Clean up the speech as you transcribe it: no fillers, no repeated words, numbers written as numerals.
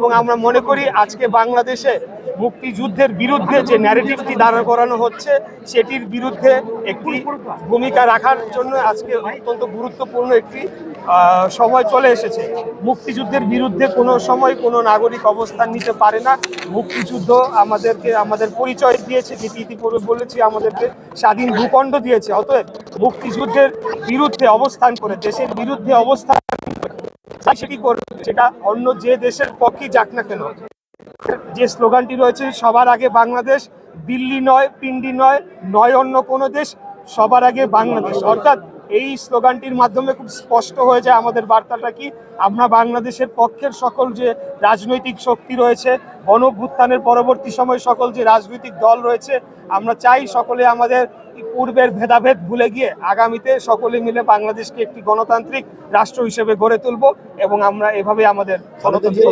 এবং আমরা মনে করি আজকে বাংলাদেশে মুক্তিযুদ্ধের বিরুদ্ধে যে ন্যারেটিভটি দাঁড় করানো হচ্ছে সেটির বিরুদ্ধে একটি ভূমিকা রাখার জন্য আজকে অত্যন্ত গুরুত্বপূর্ণ একটি সময় চলে এসেছে। মুক্তিযুদ্ধের বিরুদ্ধে কোনো সময় কোনো নাগরিক অবস্থান নিতে পারে না। মুক্তিযুদ্ধ আমাদেরকে আমাদের পরিচয় দিয়েছে, যেটি ইতিপূর্বে বলেছি, আমাদেরকে স্বাধীন ভূখণ্ড দিয়েছে। অতএব মুক্তিযুদ্ধের বিরুদ্ধে অবস্থান করে, দেশের বিরুদ্ধে অবস্থান সেটি করবে, সেটা অন্য যে দেশের পক্ষেই যাক না কেন। যে স্লোগানটি রয়েছে সবার আগে বাংলাদেশ, দিল্লি নয়, পিন্ডি নয়, নয় অন্য কোনো দেশ, সবার আগে বাংলাদেশ, অর্থাৎ এই স্লোগানটির মাধ্যমে খুব স্পষ্ট হয়ে যায় আমাদের বার্তাটা কি। আমরা বাংলাদেশের পক্ষের সকল যে রাজনৈতিক শক্তি রয়েছে, গণঅভ্যুত্থানের পরবর্তী সময় সকল যে রাজনৈতিক দল রয়েছে, আমরা চাই সকলে আমাদের পূর্বের ভেদাভেদ ভুলে গিয়ে আগামীতে সকলে মিলে বাংলাদেশকে একটি গণতান্ত্রিক রাষ্ট্র হিসেবে গড়ে তুলব এবং আমরা এভাবে আমাদের গণতন্ত্র